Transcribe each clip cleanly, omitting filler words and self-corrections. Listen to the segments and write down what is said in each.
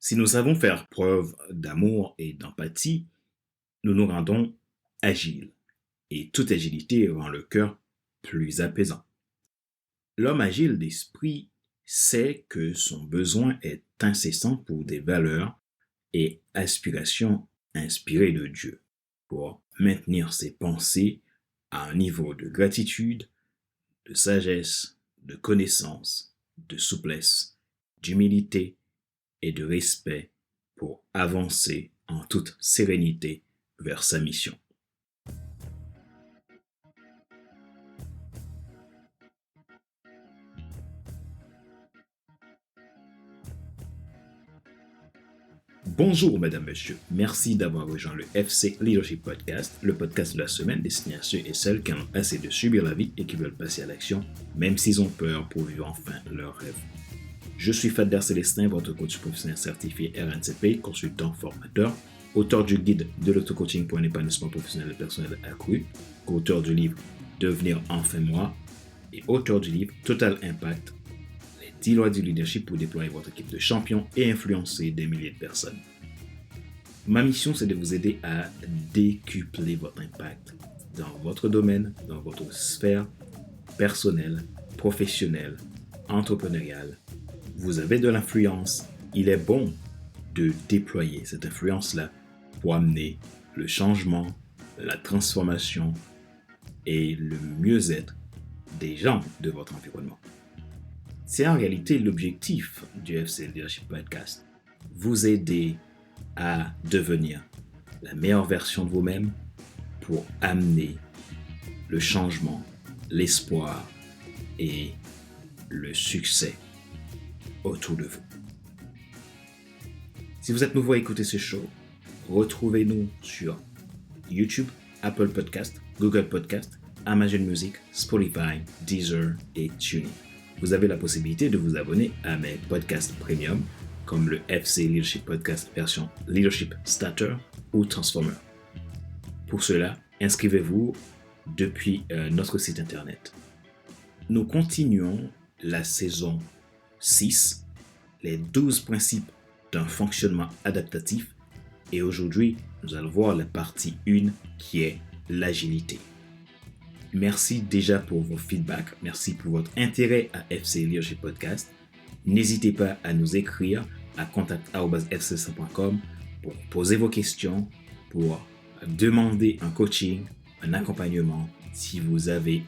Si nous savons faire preuve d'amour et d'empathie, nous nous rendons agiles. Et toute agilité rend le cœur plus apaisant. L'homme agile d'esprit sait que son besoin est incessant pour des valeurs et aspirations inspirées de Dieu, pour maintenir ses pensées à un niveau de gratitude, de sagesse, de connaissance, de souplesse, d'humilité et de respect pour avancer en toute sérénité vers sa mission. Bonjour mesdames, messieurs. Merci d'avoir rejoint le FC Leadership Podcast, le podcast de la semaine destiné à ceux et celles qui en ont assez de subir la vie et qui veulent passer à l'action, même s'ils ont peur pour vivre enfin leur rêve. Je suis Fadler Célestin, votre coach professionnel certifié RNCP, consultant formateur, auteur du guide de l'auto-coaching pour un épanouissement professionnel et personnel accru, co-auteur du livre Devenir enfin moi et auteur du livre Total Impact, les 10 lois du leadership pour déployer votre équipe de champions et influencer des milliers de personnes. Ma mission, c'est de vous aider à décupler votre impact dans votre domaine, dans votre sphère personnelle, professionnelle, entrepreneuriale. Vous avez de l'influence. Il est bon de déployer cette influence-là pour amener le changement, la transformation et le mieux-être des gens de votre environnement. C'est en réalité l'objectif du FC Leadership Podcast. Vous aider à devenir la meilleure version de vous-même pour amener le changement, l'espoir et le succès autour de vous. Si vous êtes nouveau à écouter ce show, retrouvez-nous sur YouTube, Apple Podcast, Google Podcast, Amazon Music, Spotify, Deezer et TuneIn. Vous avez la possibilité de vous abonner à mes podcasts premium comme le FC Leadership Podcast version Leadership Starter ou Transformer. Pour cela, inscrivez-vous depuis notre site internet. Nous continuons la saison 6, les 12 principes d'un fonctionnement adaptatif, et aujourd'hui, nous allons voir la partie 1 qui est l'agilité. Merci déjà pour vos feedbacks, merci pour votre intérêt à FC Leadership Podcast. N'hésitez pas à nous écrire à contact@fc100.com pour poser vos questions, pour demander un coaching, un accompagnement si vous avez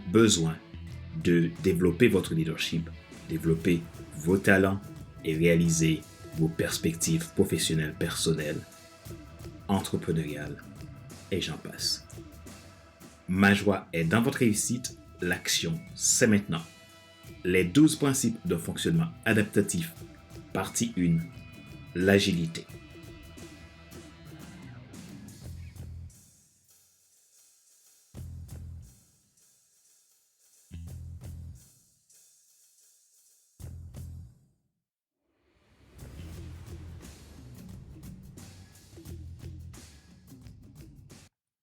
besoin de développer votre leadership, développer vos talents et réaliser vos perspectives professionnelles, personnelles, entrepreneuriales et j'en passe. Ma joie est dans votre réussite, l'action c'est maintenant. Les 12 principes d'un fonctionnement adaptatif, partie 1, l'agilité.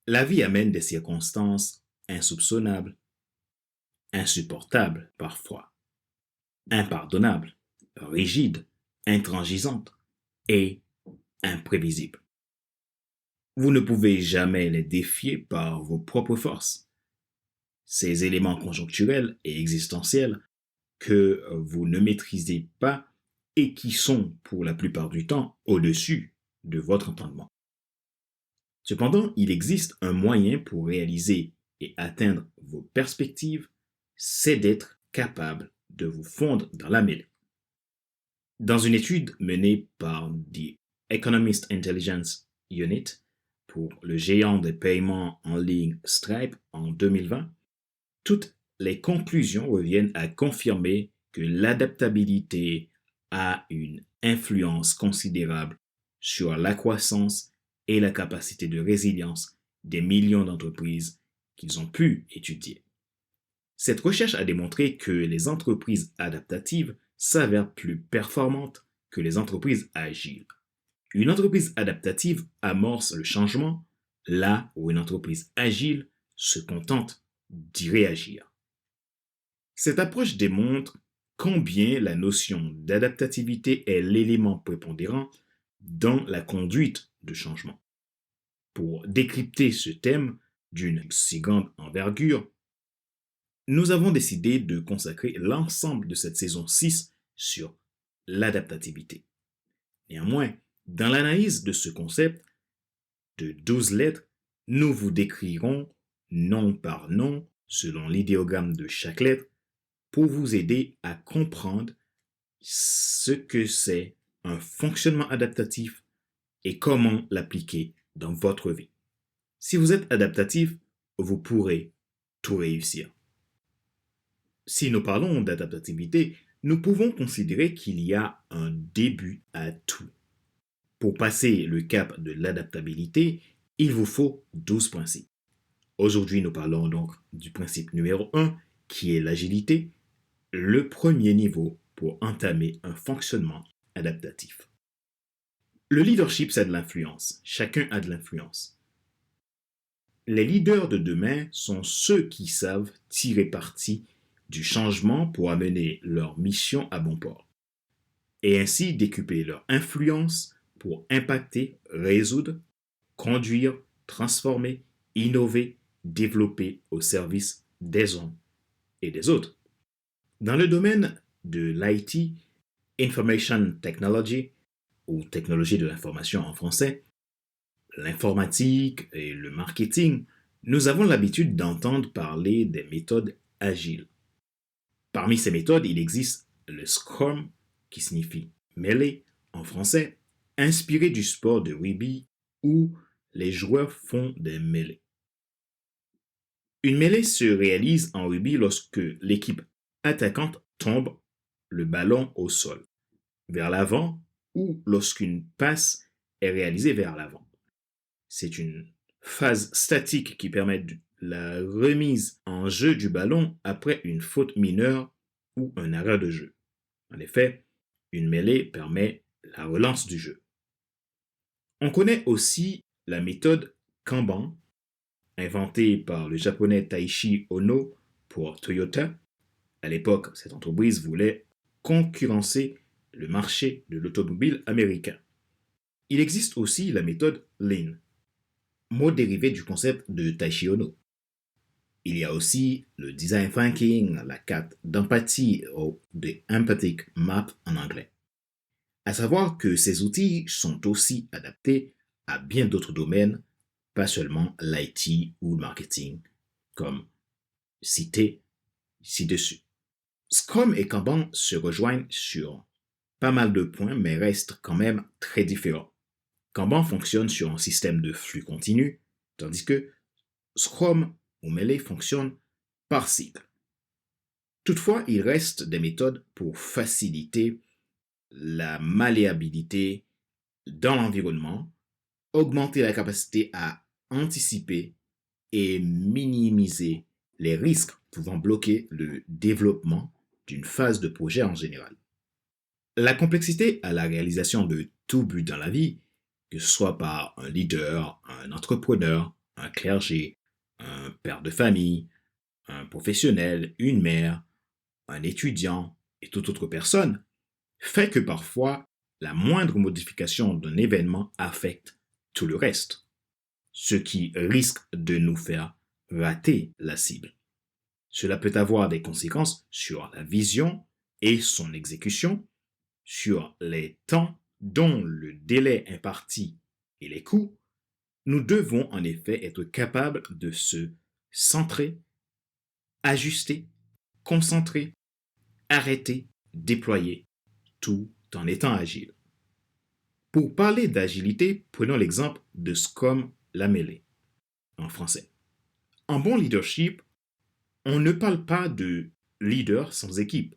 La vie amène des circonstances insoupçonnables, insupportables parfois, impardonnables, rigides, intransigeantes et imprévisibles. Vous ne pouvez jamais les défier par vos propres forces. Ces éléments conjoncturels et existentiels que vous ne maîtrisez pas et qui sont pour la plupart du temps au-dessus de votre entendement. Cependant, il existe un moyen pour réaliser et atteindre vos perspectives, c'est d'être capable de vous fondre dans la mêlée. Dans une étude menée par The Economist Intelligence Unit pour le géant des paiements en ligne Stripe en 2020, toutes les conclusions reviennent à confirmer que l'adaptabilité a une influence considérable sur la croissance et la capacité de résilience des millions d'entreprises qu'ils ont pu étudier. Cette recherche a démontré que les entreprises adaptatives s'avèrent plus performantes que les entreprises agiles. Une entreprise adaptative amorce le changement, là où une entreprise agile se contente d'y réagir. Cette approche démontre combien la notion d'adaptativité est l'élément prépondérant dans la conduite de changement. Pour décrypter ce thème d'une si grande envergure, nous avons décidé de consacrer l'ensemble de cette saison 6 sur l'adaptativité. Néanmoins, dans l'analyse de ce concept de 12 lettres, nous vous décrirons nom par nom, selon l'idéogramme de chaque lettre, pour vous aider à comprendre ce que c'est un fonctionnement adaptatif et comment l'appliquer dans votre vie. Si vous êtes adaptatif, vous pourrez tout réussir. Si nous parlons d'adaptativité, nous pouvons considérer qu'il y a un début à tout. Pour passer le cap de l'adaptabilité, il vous faut 12 principes. Aujourd'hui, nous parlons donc du principe numéro 1, qui est l'agilité, le premier niveau pour entamer un fonctionnement adaptatif. Le leadership, c'est de l'influence. Chacun a de l'influence. Les leaders de demain sont ceux qui savent tirer parti du changement pour amener leur mission à bon port et ainsi décupler leur influence pour impacter, résoudre, conduire, transformer, innover, développer au service des uns et des autres. Dans le domaine de l'IT, Information Technology, ou technologie de l'information en français, l'informatique et le marketing, nous avons l'habitude d'entendre parler des méthodes agiles. Parmi ces méthodes, il existe le Scrum, qui signifie mêlée en français, inspiré du sport de rugby où les joueurs font des mêlées. Une mêlée se réalise en rugby lorsque l'équipe attaquante tombe le ballon au sol, vers l'avant ou lorsqu'une passe est réalisée vers l'avant. C'est une phase statique qui permet la remise en jeu du ballon après une faute mineure ou un arrêt de jeu. En effet, une mêlée permet la relance du jeu. On connaît aussi la méthode Kanban, inventée par le japonais Taishi Ohno pour Toyota. À l'époque, cette entreprise voulait concurrencer le marché de l'automobile américain. Il existe aussi la méthode Lean, mot dérivé du concept de Taishi Ohno. Il y a aussi le design thinking, la carte d'empathie ou de empathic map en anglais. À savoir que ces outils sont aussi adaptés à bien d'autres domaines, pas seulement l'IT ou le marketing, comme cité ci-dessus. Scrum et Kanban se rejoignent sur pas mal de points, mais restent quand même très différents. Kanban fonctionne sur un système de flux continu, tandis que Scrum ou mêlée fonctionne par cycle. Toutefois, il reste des méthodes pour faciliter la malléabilité dans l'environnement, augmenter la capacité à anticiper et minimiser les risques pouvant bloquer le développement d'une phase de projet en général. La complexité à la réalisation de tout but dans la vie, que ce soit par un leader, un entrepreneur, un clergé, un père de famille, un professionnel, une mère, un étudiant et toute autre personne, fait que parfois la moindre modification d'un événement affecte tout le reste, ce qui risque de nous faire rater la cible. Cela peut avoir des conséquences sur la vision et son exécution, sur les temps dont le délai imparti et les coûts. Nous devons en effet être capables de se centrer, ajuster, concentrer, arrêter, déployer, tout en étant agile. Pour parler d'agilité, prenons l'exemple de Scrum la mêlée, en français. En bon leadership, on ne parle pas de leader sans équipe.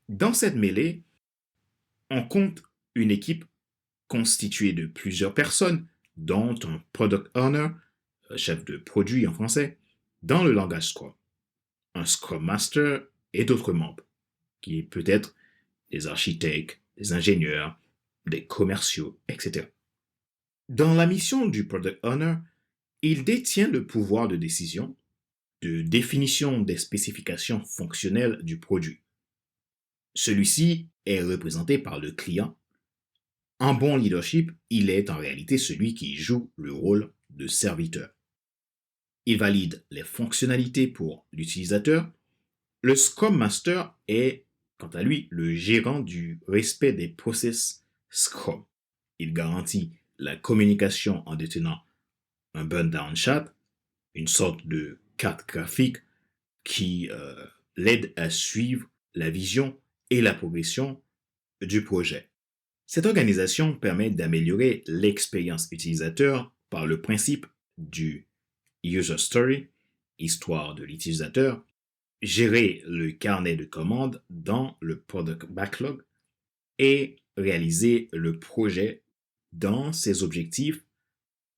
Dans cette mêlée, on compte une équipe constituée de plusieurs personnes, dont un product owner, chef de produit en français, dans le langage Scrum, un Scrum Master et d'autres membres, qui peut être des architectes, des ingénieurs, des commerciaux, etc. Dans la mission du Product Owner, il détient le pouvoir de décision, de définition des spécifications fonctionnelles du produit. Celui-ci est représenté par le client. En bon leadership, il est en réalité celui qui joue le rôle de serviteur. Il valide les fonctionnalités pour l'utilisateur. Le Scrum Master est, quant à lui, le gérant du respect des process Scrum. Il garantit la communication en détenant un burn-down chart, une sorte de carte graphique qui l'aide à suivre la vision et la progression du projet. Cette organisation permet d'améliorer l'expérience utilisateur par le principe du user story, histoire de l'utilisateur, gérer le carnet de commandes dans le product backlog et réaliser le projet dans ses objectifs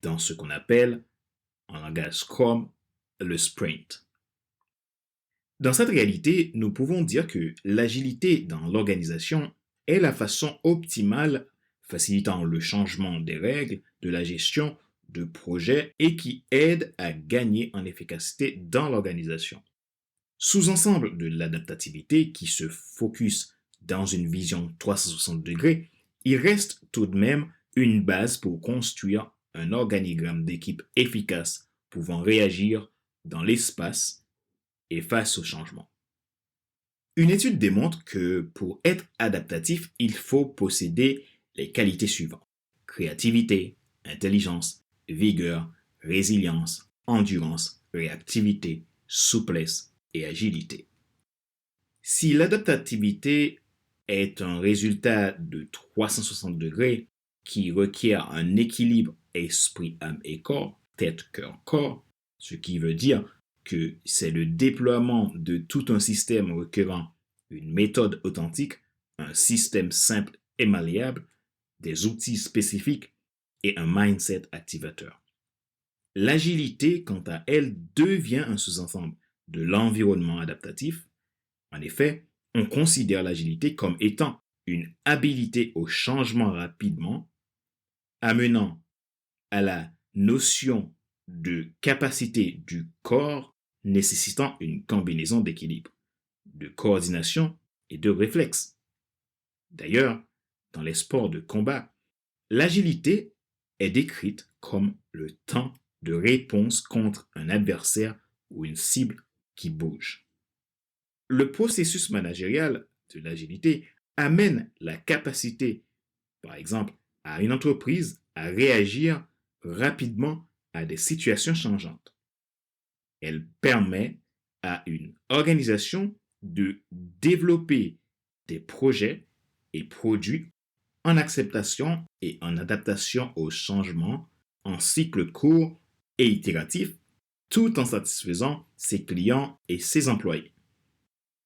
dans ce qu'on appelle en langage Scrum le sprint. Dans cette réalité, nous pouvons dire que l'agilité dans l'organisation est la façon optimale facilitant le changement des règles de la gestion de projets et qui aide à gagner en efficacité dans l'organisation. Sous-ensemble de l'adaptativité qui se focus dans une vision 360 degrés, il reste tout de même une base pour construire un organigramme d'équipe efficace pouvant réagir dans l'espace et face au changement. Une étude démontre que pour être adaptatif, il faut posséder les qualités suivantes: créativité, intelligence, vigueur, résilience, endurance, réactivité, souplesse et agilité. Si l'adaptativité est un résultat de 360 degrés qui requiert un équilibre esprit, âme et corps, tête, cœur, corps, ce qui veut dire que c'est le déploiement de tout un système requérant une méthode authentique, un système simple et malléable, des outils spécifiques et un mindset activateur. L'agilité, quant à elle, devient un sous-ensemble de l'environnement adaptatif. En effet, on considère l'agilité comme étant une habilité au changement rapidement, amenant à la notion de capacité du corps nécessitant une combinaison d'équilibre, de coordination et de réflexe. D'ailleurs, dans les sports de combat, l'agilité est décrite comme le temps de réponse contre un adversaire ou une cible qui bouge. Le processus managérial de l'agilité amène la capacité, par exemple, à une entreprise à réagir rapidement à des situations changeantes. Elle permet à une organisation de développer des projets et produits en acceptation et en adaptation aux changements en cycle court et itératif, tout en satisfaisant ses clients et ses employés.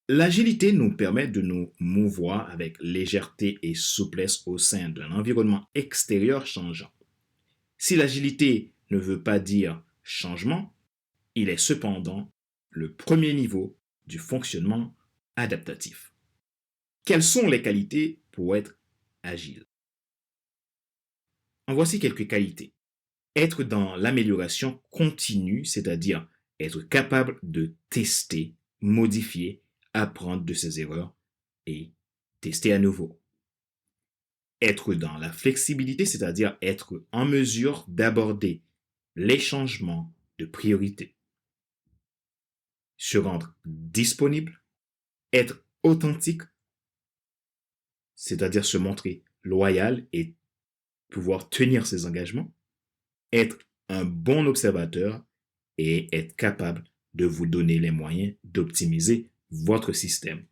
L'agilité nous permet de nous mouvoir avec légèreté et souplesse au sein d'un environnement extérieur changeant. Si l'agilité ne veut pas dire changement, il est cependant le premier niveau du fonctionnement adaptatif. Quelles sont les qualités pour être agile? En voici quelques qualités. Être dans l'amélioration continue, c'est-à-dire être capable de tester, modifier, apprendre de ses erreurs et tester à nouveau. Être dans la flexibilité, c'est-à-dire être en mesure d'aborder les changements de priorité. Se rendre disponible, être authentique, c'est-à-dire se montrer loyal et pouvoir tenir ses engagements, être un bon observateur et être capable de vous donner les moyens d'optimiser votre système.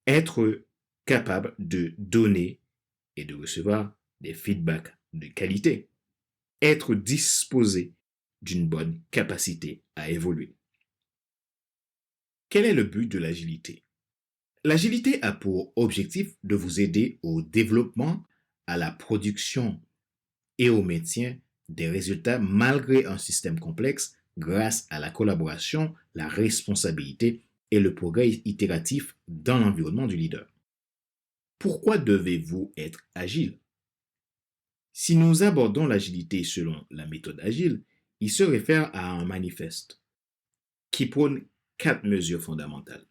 Être capable de donner et de recevoir des feedbacks de qualité. Être disposé d'une bonne capacité à évoluer. Quel est le but de l'agilité? L'agilité a pour objectif de vous aider au développement, à la production et au maintien des résultats malgré un système complexe grâce à la collaboration, la responsabilité et le progrès itératif dans l'environnement du leader. Pourquoi devez-vous être agile? Si nous abordons l'agilité selon la méthode agile, il se réfère à un manifeste qui prône 4 mesures fondamentales.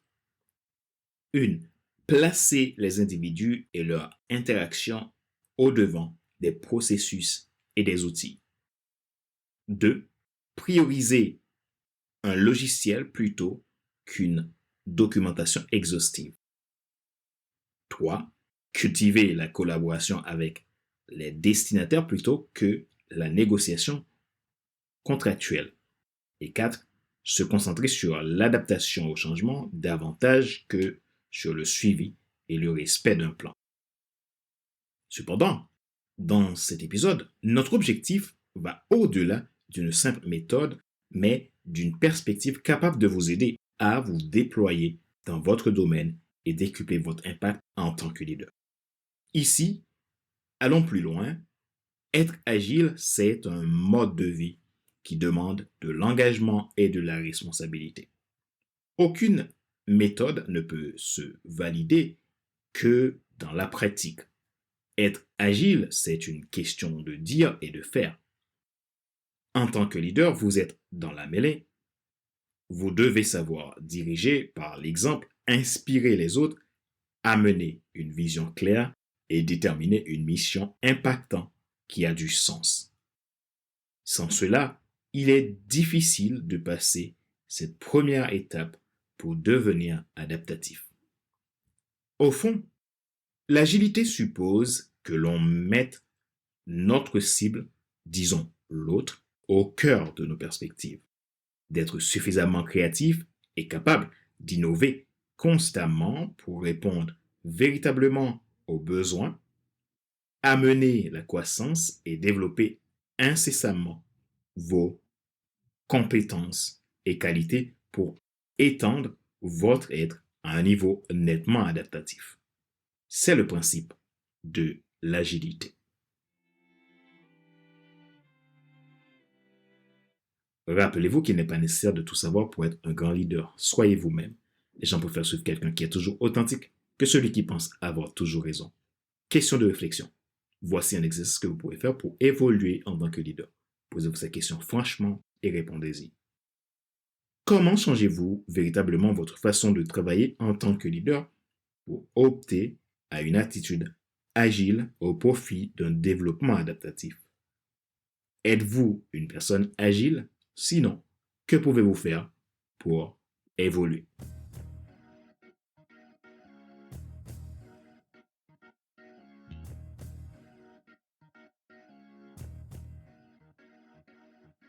1. Placez les individus et leurs interactions au devant des processus et des outils. 2. Priorisez un logiciel plutôt qu'une documentation exhaustive. 3. Cultivez la collaboration avec les destinataires plutôt que la négociation contractuelle. Et 4. Se concentrer sur l'adaptation au changement davantage que sur le suivi et le respect d'un plan. Cependant, dans cet épisode, notre objectif va au-delà d'une simple méthode, mais d'une perspective capable de vous aider à vous déployer dans votre domaine et décupler votre impact en tant que leader. Ici, allons plus loin. Être agile, c'est un mode de vie qui demande de l'engagement et de la responsabilité. Aucune méthode ne peut se valider que dans la pratique. Être agile, c'est une question de dire et de faire. En tant que leader, vous êtes dans la mêlée. Vous devez savoir diriger par l'exemple, inspirer les autres, amener une vision claire et déterminer une mission impactante qui a du sens. Sans cela, il est difficile de passer cette première étape pour devenir adaptatif. Au fond, l'agilité suppose que l'on mette notre cible, disons l'autre, au cœur de nos perspectives, d'être suffisamment créatif et capable d'innover constamment pour répondre véritablement aux besoins, amener la croissance et développer incessamment vos compétences et qualités pour étendre votre être à un niveau nettement adaptatif. C'est le principe de l'agilité. Rappelez-vous qu'il n'est pas nécessaire de tout savoir pour être un grand leader. Soyez vous-même. Les gens préfèrent suivre quelqu'un qui est toujours authentique que celui qui pense avoir toujours raison. Question de réflexion. Voici un exercice que vous pouvez faire pour évoluer en tant que leader. Posez-vous cette question franchement et répondez-y. Comment changez-vous véritablement votre façon de travailler en tant que leader pour opter à une attitude agile au profit d'un développement adaptatif? Êtes-vous une personne agile? Sinon, que pouvez-vous faire pour évoluer?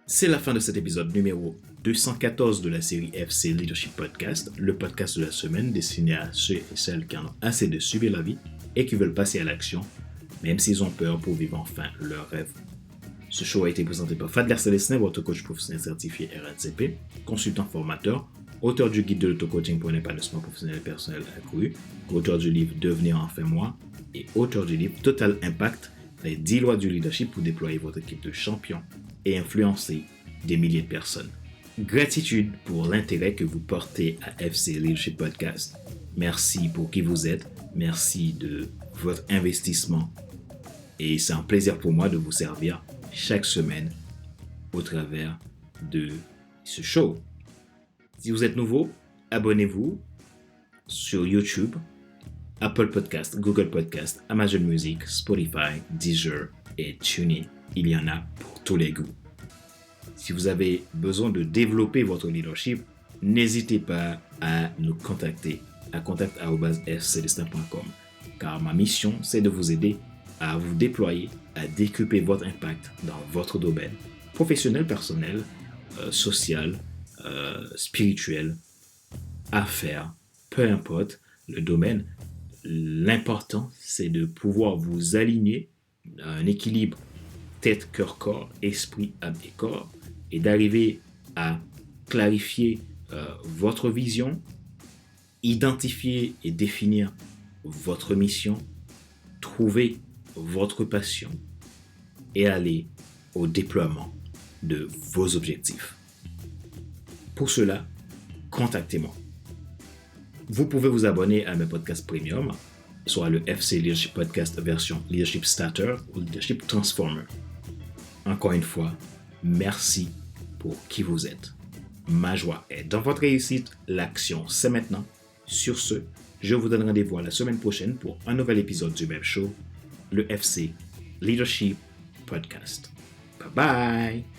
C'est la fin de cet épisode numéro 214 de la série FC Leadership Podcast, le podcast de la semaine destiné à ceux et celles qui en ont assez de subir la vie et qui veulent passer à l'action, même s'ils ont peur pour vivre enfin leur rêve. Ce show a été présenté par Fadler Célestin, votre coach professionnel certifié RACP, consultant formateur, auteur du guide de l'auto-coaching pour un épanouissement professionnel et personnel accru, auteur du livre Devenir enfin moi et auteur du livre Total Impact, les 10 lois du leadership pour déployer votre équipe de champions et influencer des milliers de personnes. Gratitude pour l'intérêt que vous portez à FC Leadership Podcast. Merci pour qui vous êtes. Merci de votre investissement. Et c'est un plaisir pour moi de vous servir chaque semaine au travers de ce show. Si vous êtes nouveau, abonnez-vous sur YouTube, Apple Podcast, Google Podcast, Amazon Music, Spotify, Deezer et TuneIn. Il y en a pour tous les goûts. Si vous avez besoin de développer votre leadership, n'hésitez pas à nous contacter à contact@fcelestin.com car ma mission, c'est de vous aider à vous déployer, à décupler votre impact dans votre domaine professionnel, personnel, social, spirituel, affaires, peu importe le domaine. L'important, c'est de pouvoir vous aligner à un équilibre tête, cœur, corps, esprit, âme et corps et d'arriver à clarifier votre vision, identifier et définir votre mission, trouver votre passion et aller au déploiement de vos objectifs. Pour cela, contactez-moi. Vous pouvez vous abonner à mes podcasts premium, soit le FC Leadership Podcast version Leadership Starter ou Leadership Transformer. Encore une fois, merci pour qui vous êtes. Ma joie est dans votre réussite. L'action, c'est maintenant. Sur ce, Je vous donne rendez-vous la semaine prochaine pour un nouvel épisode du même show, le FC Leadership Podcast. Bye bye!